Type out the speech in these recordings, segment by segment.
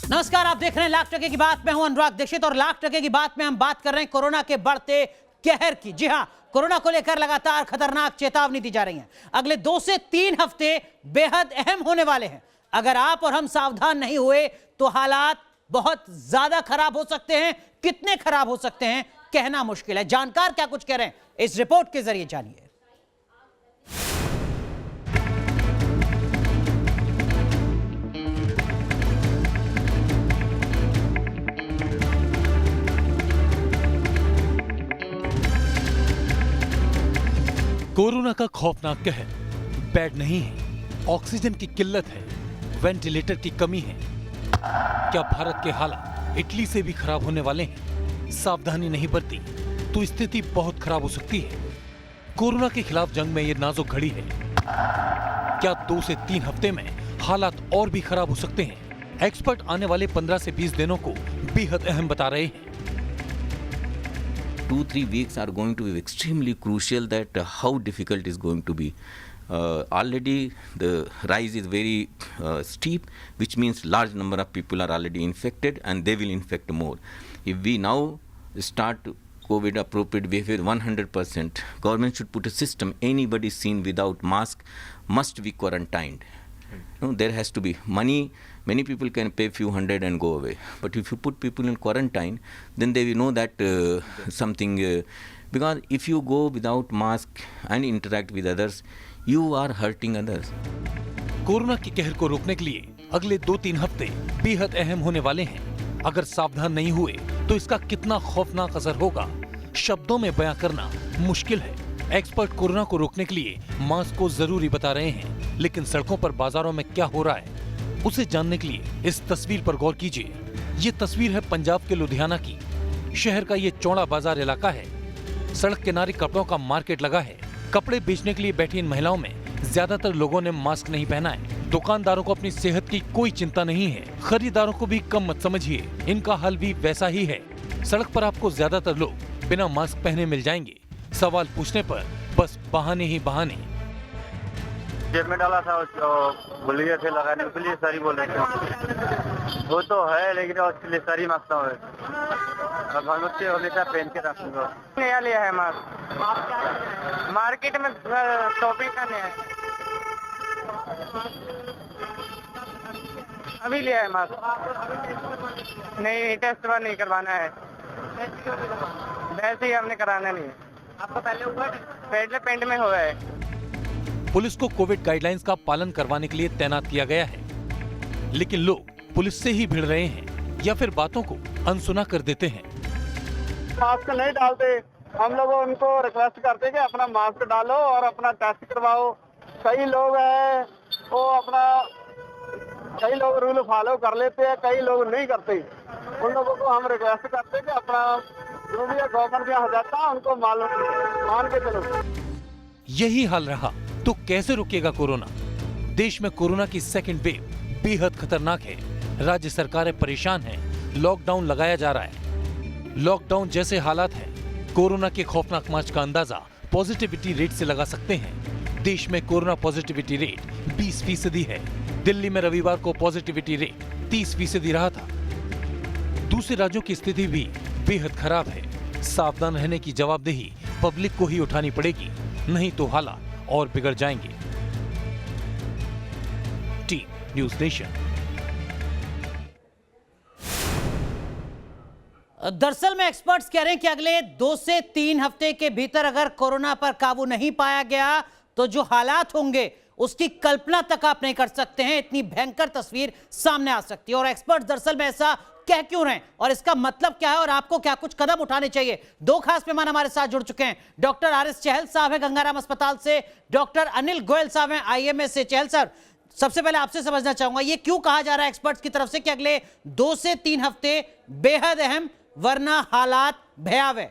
नमस्कार, आप देख रहे हैं लाख टके की बात। मैं हूं अनुराग दीक्षित और लाख टके की बात में हम बात कर रहे हैं कोरोना के बढ़ते कहर की। जी हां, कोरोना को लेकर लगातार खतरनाक चेतावनी दी जा रही है। अगले 2 से 3 हफ्ते बेहद अहम होने वाले हैं। अगर आप और हम सावधान नहीं हुए तो हालात बहुत ज्यादा खराब हो सकते हैं। कितने खराब हो सकते हैं कहना मुश्किल है। जानकार क्या कुछ कह रहे हैं, इस रिपोर्ट के जरिए जानिए। कोरोना का खौफनाक कहर। बेड नहीं है, ऑक्सीजन की किल्लत है, वेंटिलेटर की कमी है। क्या भारत के हालात इटली से भी खराब होने वाले हैं? सावधानी नहीं बरती तो स्थिति बहुत खराब हो सकती है। कोरोना के खिलाफ जंग में ये नाजुक घड़ी है। क्या 2 से 3 हफ्ते में हालात और भी खराब हो सकते हैं? एक्सपर्ट आने वाले 15 से 20 दिनों को बेहद अहम बता रहे हैं। 2-3 weeks are going to be extremely crucial, that how difficult is going to be. Already the rise is very steep, which means large number of people are already infected and they will infect more. If we now start COVID appropriate behavior 100%, government should put a system. Anybody seen without mask must be quarantined. No, there has to be money. Many people can pay few hundred and go away. But if you put people in quarantine, then they will know that something. Because if you go without mask and interact with others, you are hurting others. Corona के कहर को रोकने के लिए अगले 2-3 हफ्ते बेहद अहम होने वाले हैं। अगर सावधान नहीं हुए तो इसका कितना खौफनाक असर होगा, शब्दों में बयां करना मुश्किल है। एक्सपर्ट कोरोना को रोकने के लिए मास्क को जरूरी बता रहे हैं, लेकिन सड़कों पर, बाजारों में क्या हो रहा है उसे जानने के लिए इस तस्वीर पर गौर कीजिए। ये तस्वीर है पंजाब के लुधियाना की। शहर का ये चौड़ा बाजार इलाका है। सड़क किनारे कपड़ों का मार्केट लगा है। कपड़े बेचने के लिए बैठी इन महिलाओं में ज्यादातर लोगों ने मास्क नहीं पहना है। दुकानदारों को अपनी सेहत की कोई चिंता नहीं है। खरीदारों को भी कम मत समझिए, इनका हाल भी वैसा ही है। सड़क पर आपको ज्यादातर लोग बिना मास्क पहने मिल जाएंगे। सवाल पूछने पर बस बहाने ही बहाने। जेब में डाला था, भूल गए थे लगाने के लिए, सारी बोल रहे थे। वो तो है, लेकिन उसके लिए सारी मांगता हूँ। अब हम उससे हमेशा पहन के रखूंगा। नया लिया है मास्क, मार्केट में शॉपिंग करने है, अभी लिया है मास्क। नहीं, टेस्ट नहीं करवाना है, वैसे ही हमने कराना नहीं है। आपको पहले हुआ है? पहले पेंट में हुआ है। पुलिस को कोविड गाइडलाइंस का पालन करवाने के लिए तैनात किया गया है, लेकिन लोग पुलिस से ही भिड़ रहे हैं या फिर बातों को अनसुना कर देते हैं। मास्क नहीं डालते, हम लोग उनको रिक्वेस्ट करते हैं कि अपना मास्क डालो और अपना टेस्ट करवाओ। कई लोग हैं वो कई लोग रूल फॉलो कर लेते हैं, कई लोग नहीं करते। उन लोगों को हम रिक्वेस्ट करते हैं कि अपना जो भी गवर्नमेंट का हदायत है उनको मान के चलो। यही हाल रहा तो कैसे रुकेगा कोरोना? देश में कोरोना की सेकंड वेव बेहद खतरनाक है। राज्य सरकारें परेशान हैं, लॉकडाउन लगाया जा रहा है। लॉकडाउन जैसे हालात हैं, कोरोना के खौफनाक मार्च का अंदाजा पॉजिटिविटी रेट से लगा सकते हैं। देश में कोरोना पॉजिटिविटी रेट 20% है। दिल्ली में रविवार को पॉजिटिविटी रेट 30% रहा था। दूसरे राज्यों की स्थिति भी बेहद खराब है। सावधान रहने की जवाबदेही पब्लिक को ही उठानी पड़ेगी, नहीं तो हालात और बिगड़ जाएंगे। Team news nation. दरअसल में एक्सपर्ट्स कह रहे हैं कि अगले 2 से 3 हफ्ते के भीतर अगर कोरोना पर काबू नहीं पाया गया तो जो हालात होंगे उसकी कल्पना तक आप नहीं कर सकते हैं। इतनी भयंकर तस्वीर सामने आ सकती है। और एक्सपर्ट्स दरअसल में ऐसा कह क्यों रहे हैं और इसका मतलब क्या है और आपको क्या कुछ कदम उठाने चाहिए? 2 खास मेहमान हमारे साथ जुड़ चुके हैं। Doctor R S. चहल साहब है गंगाराम अस्पताल से, डॉक्टर अनिल गोयल साहब हैं आईएमए से। चहल सर, सबसे पहले आपसे समझना चाहूंगा, ये क्यों कहा जा रहा है एक्सपर्ट्स की तरफ से कि अगले 2 से 3 हफ्ते बेहद अहम, वरना हालात भयावह?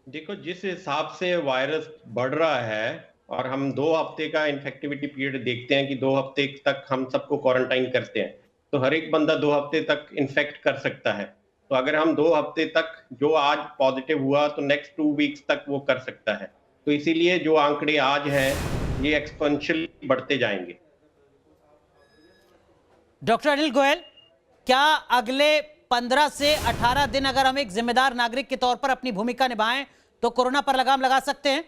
देखो, जिस हिसाब से वायरस बढ़ रहा है और हम 2 हफ्ते का इन्फेक्टिविटी पीरियड देखते हैं कि 2 हफ्ते तक हम सबको क्वारंटाइन करते हैं, तो हर एक बंदा 2 हफ्ते तक इन्फेक्ट कर सकता है। तो अगर हम 2 हफ्ते तक, जो आज पॉजिटिव हुआ तो नेक्स्ट 2 वीक्स तक वो कर सकता है। तो इसीलिए जो आंकड़े आज हैं ये एक्सपोनेंशियल बढ़ते जाएंगे। डॉक्टर अनिल गोयल, क्या अगले 15 से 18 दिन अगर हम एक जिम्मेदार नागरिक के तौर पर अपनी भूमिका निभाएं तो कोरोना पर लगाम लगा सकते हैं?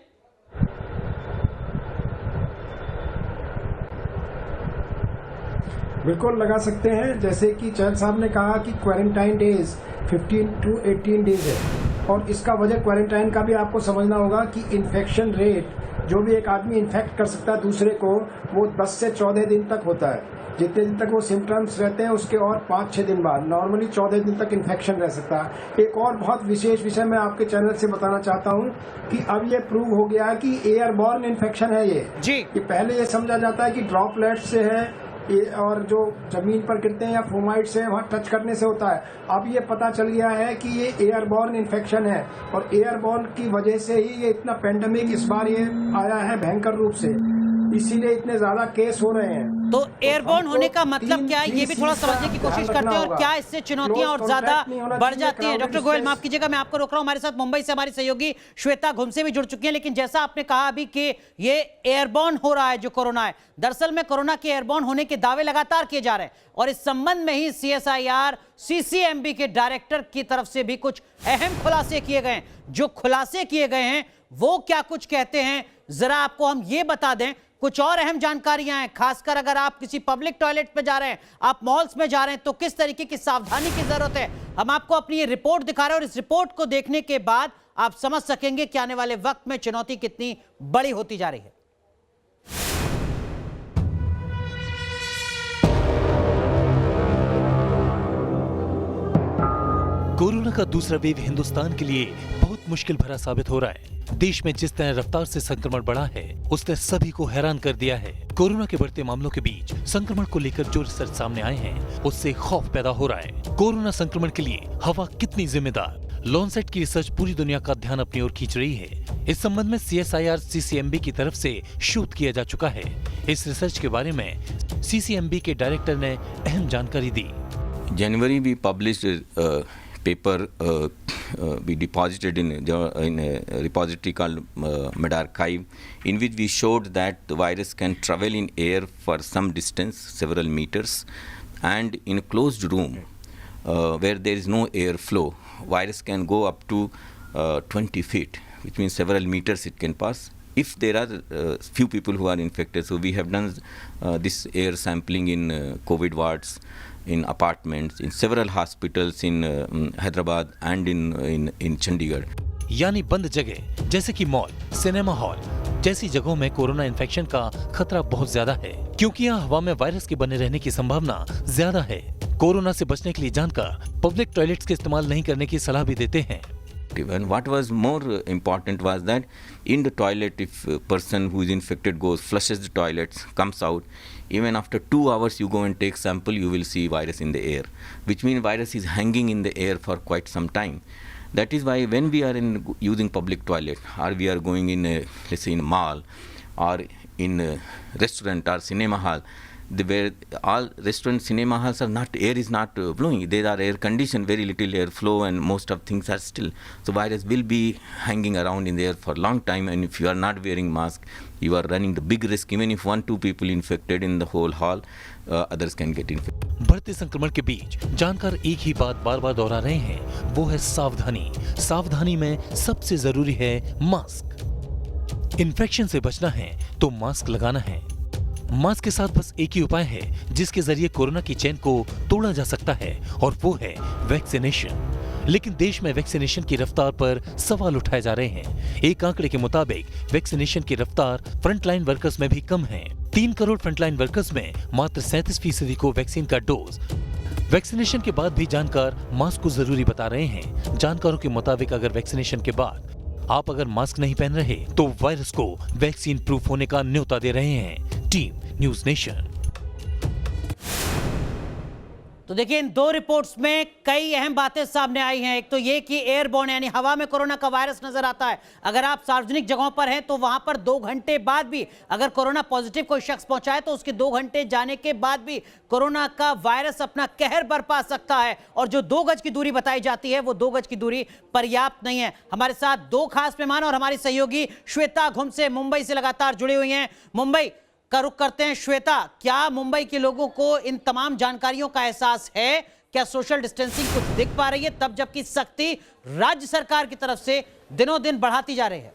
बिल्कुल लगा सकते हैं। जैसे कि चहल साहब ने कहा कि क्वारंटाइन डेज 15 to 18 डेज है, और इसका वजह क्वारंटाइन का भी आपको समझना होगा कि इन्फेक्शन रेट, जो भी एक आदमी इन्फेक्ट कर सकता है दूसरे को, वो 10 से 14 दिन तक होता है। जितने दिन तक वो सिम्टम्स रहते हैं उसके और 5-6 दिन बाद नॉर्मली 14 दिन तक इन्फेक्शन रह सकता है। एक और बहुत विशेष विषय मैं आपके चैनल से बताना चाहता हूँ कि अब ये प्रूव हो गया है कि एयरबॉर्न इन्फेक्शन है ये जी। ये पहले ये समझा जाता है कि ड्रॉपलेट से है और जो जमीन पर गिरते हैं या फोमाइट से वहाँ टच करने से होता है। अब ये पता चल गया है कि ये एयरबॉर्न इन्फेक्शन है, और एयरबॉर्न की वजह से ही ये इतना पेंडेमिक इस बार ये आया है भयंकर रूप से, इसीलिए इतने ज्यादा केस हो रहे हैं। तो एयरबोर्न होने का मतलब क्या है, ये भी थोड़ा समझने की कोशिश करते हैं, और क्या इससे चुनौतियां और ज्यादा बढ़ जाती हैं? डॉक्टर गोयल, माफ कीजिएगा मैं आपको रोक रहा हूं। हमारे साथ मुंबई से हमारी सहयोगी श्वेता घुमसे भी जुड़ चुकी हैं, लेकिन जैसा आपने कहा अभी कि ये एयरबोर्न हो रहा है जो कोरोना है, दरअसल में कोरोना के एयरबोर्न होने के दावे लगातार किए जा रहे हैं, और इस संबंध में ही CSIR CCMB के डायरेक्टर की तरफ से भी कुछ अहम खुलासे किए गए हैं। जो खुलासे किए गए हैं वो क्या कुछ कहते हैं, जरा आपको हम ये बता दें। कुछ और अहम जानकारियां हैं, खासकर अगर आप किसी पब्लिक टॉयलेट पे जा रहे हैं, आप मॉल्स में जा रहे हैं, तो किस तरीके की सावधानी की जरूरत है। हम आपको अपनी ये रिपोर्ट दिखा रहे हैं, और इस रिपोर्ट को देखने के बाद आप समझ सकेंगे कि आने वाले वक्त में चुनौती कितनी बड़ी होती जा रही है। कोरोना का दूसरा वेव हिंदुस्तान के लिए बहुत मुश्किल भरा साबित हो रहा है। देश में जिस तरह रफ्तार से संक्रमण बढ़ा है उसने सभी को हैरान कर दिया है। कोरोना के बढ़ते मामलों के बीच संक्रमण को लेकर जो रिसर्च सामने आए हैं उससे खौफ पैदा हो रहा है। कोरोना संक्रमण के लिए हवा कितनी जिम्मेदार, लॉन्सेट की रिसर्च पूरी दुनिया का ध्यान अपनी ओर खींच रही है। इस संबंध में CSIR CCMB की तरफ से शूट किया जा चुका है। इस रिसर्च के बारे में CCMB के डायरेक्टर ने अहम जानकारी दी। January we published paper we deposited in a repository called MedArchive, in which we showed that the virus can travel in air for some distance, several meters, and in a closed room where there is no airflow, virus can go up to 20 feet, which means several meters it can pass. If there are few people who are infected, so we have done this air sampling in COVID wards, in apartments, in several hospitals in Hyderabad and in Chandigarh. यानी बंद जगह जैसे कि mall, cinema hall जैसी जगहों में corona infection का खतरा बहुत ज्यादा है, क्योंकि यहाँ हवा में वायरस के बने रहने की संभावना ज्यादा है। कोरोना से बचने के लिए जानकार पब्लिक टॉयलेट्स के इस्तेमाल नहीं करने की सलाह भी देते हैं। And what was more important was that in the toilet, if a person who is infected goes, flushes the toilets, comes out, even after 2 hours you go and take sample, you will see virus in the air, which means virus is hanging in the air for quite some time. That is why when we are using public toilet, or we are going in a, let's say in a mall, or in a restaurant or cinema hall, where all restaurant cinema halls are not, air is not blowing, they are air conditioned, very little airflow, and most of things are still, so virus will be hanging around in the air for a long time, and if you are not wearing mask, you are running the big risk. Even if 1-2 people infected in the whole hall, others can get infected. बढ़ते संक्रमण के बीच जानकार एक ही बात बार बार दोहरा रहे हैं, वो है सावधानी। सावधानी में सबसे जरूरी है मास्क। इन्फेक्शन से बचना है तो मास्क लगाना है। मास्क के साथ बस एक ही उपाय है जिसके जरिए कोरोना की चेन को तोड़ा जा सकता है, और वो है वैक्सीनेशन। लेकिन देश में वैक्सीनेशन की रफ्तार पर सवाल उठाए जा रहे हैं। एक आंकड़े के मुताबिक वैक्सीनेशन की रफ्तार फ्रंटलाइन वर्कर्स में भी कम है। 3 करोड़ फ्रंटलाइन वर्कर्स में मात्र 37% को वैक्सीन का डोज। वैक्सीनेशन के बाद भी जानकार मास्क को जरूरी बता रहे हैं। जानकारों के मुताबिक अगर वैक्सीनेशन के बाद आप अगर मास्क नहीं पहन रहे तो वायरस को वैक्सीन प्रूफ होने का न्योता दे रहे हैं। Team news nation. तो देखिए, इन 2 रिपोर्ट्स में कई अहम बातें सामने आई हैं। एक तो ये कि एयरबोर्न यानी हवा में कोरोना का वायरस नजर आता है। अगर आप सार्वजनिक जगहों पर हैं तो वहां पर 2 घंटे बाद भी अगर कोरोना पॉजिटिव कोई शख्स पहुंचाए तो उसके 2 घंटे जाने के बाद भी कोरोना का वायरस अपना कहर बरपा सकता है। और जो 2 गज की दूरी बताई जाती है वो 2 गज की दूरी पर्याप्त नहीं है। हमारे साथ 2 खास मेहमान और हमारी सहयोगी श्वेता घुमसे मुंबई से लगातार जुड़ी हुई हैं। मुंबई, का रुख करते हैं। श्वेता, क्या मुंबई के लोगों को इन तमाम जानकारियों का एहसास है? क्या सोशल डिस्टेंसिंग कुछ दिख पा रही है, तब जबकि सख्ती राज्य सरकार की तरफ से दिनों दिन बढ़ाती जा रही है?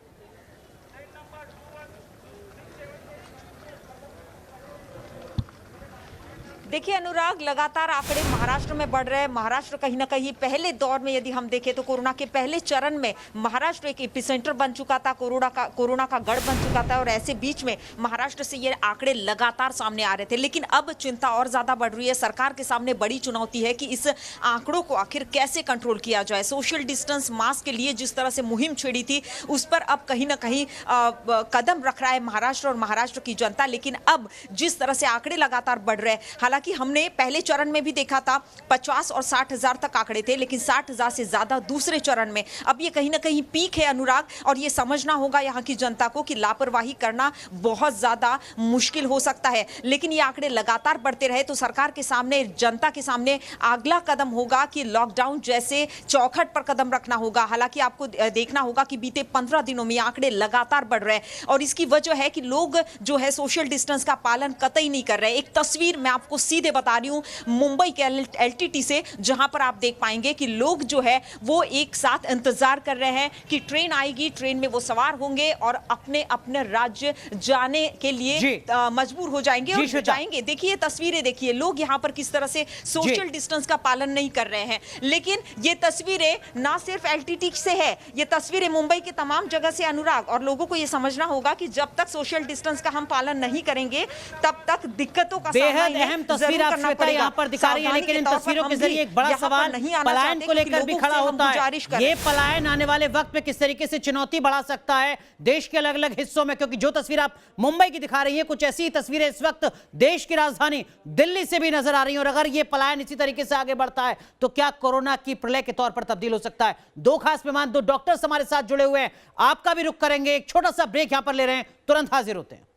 देखिए अनुराग, लगातार आंकड़े महाराष्ट्र में बढ़ रहे हैं। महाराष्ट्र कहीं ना कहीं पहले दौर में यदि हम देखें तो कोरोना के पहले चरण में महाराष्ट्र एक एपिसेंटर बन चुका था, कोरोना का गढ़ बन चुका था, और ऐसे बीच में महाराष्ट्र से ये आंकड़े लगातार सामने आ रहे थे। लेकिन अब चिंता और ज्यादा बढ़ रही है। सरकार के सामने बड़ी चुनौती है कि इस आंकड़ों को आखिर कैसे कंट्रोल किया जाए। सोशल डिस्टेंस, मास्क के लिए जिस तरह से मुहिम छेड़ी थी, उस पर अब कहीं ना कहीं कदम रख रहा है महाराष्ट्र और महाराष्ट्र की जनता। लेकिन अब जिस तरह से आंकड़े लगातार बढ़ रहे हैं, कि हमने पहले चरण में भी देखा था 50 और 60 हजार तक आंकड़े थे, लेकिन 60 हजार से ज्यादा दूसरे चरण में। अब ये कहीं ना कहीं पीक है अनुराग, और ये समझना होगा यहाँ की जनता को कि लापरवाही करना बहुत ज्यादा मुश्किल हो सकता है। लेकिन ये आंकड़े लगातार बढ़ते रहे तो सरकार के सामने, जनता के सामने अगला कदम होगा कि लॉकडाउन जैसे चौखट पर कदम रखना होगा। हालांकि आपको देखना होगा कि बीते 15 दिनों में आंकड़े लगातार बढ़ रहे हैं, और इसकी वजह है कि लोग जो है सोशल डिस्टेंस का पालन कतई नहीं कर रहे। एक तस्वीर मैं आपको सीधे बता रही हूं मुंबई के एलटीटी से, जहां पर आप देख पाएंगे कि लोग जो है वो एक साथ इंतजार कर रहे हैं कि ट्रेन आएगी, ट्रेन में वो सवार होंगे और अपने अपने राज्य जाने के लिए मजबूर हो जाएंगे और जाएंगे। देखिए तस्वीरें, देखिए लोग यहां पर किस तरह से सोशल डिस्टेंस का पालन नहीं कर रहे हैं। लेकिन ये तस्वीरें ना सिर्फ एलटीटी से है, ये तस्वीरें मुंबई के तमाम जगह से अनुराग, और लोगों को ये समझना होगा कि जब तक सोशल डिस्टेंस का हम पालन नहीं करेंगे तब तक दिक्कतों का सामना अहम तस्वीर आप श्वेता यहाँ पर दिखा रही है, लेकिन इन तस्वीरों के जरिए एक बड़ा सवाल पलायन को लेकर भी खड़ा होता है। ये पलायन आने वाले वक्त में किस तरीके से चुनौती बढ़ा सकता है देश के अलग अलग हिस्सों में? क्योंकि जो तस्वीर आप मुंबई की दिखा रही है, कुछ ऐसी ही तस्वीरें इस वक्त देश की राजधानी दिल्ली से भी नजर आ रही है। और अगर ये पलायन इसी तरीके से आगे बढ़ता है तो क्या कोरोना की प्रलय के तौर पर तब्दील हो सकता है? दो खास मेहमान, दो डॉक्टर्स हमारे साथ जुड़े हुए हैं, आपका भी रुख करेंगे। एक छोटा सा ब्रेक यहां पर ले रहे हैं, तुरंत हाजिर होते हैं।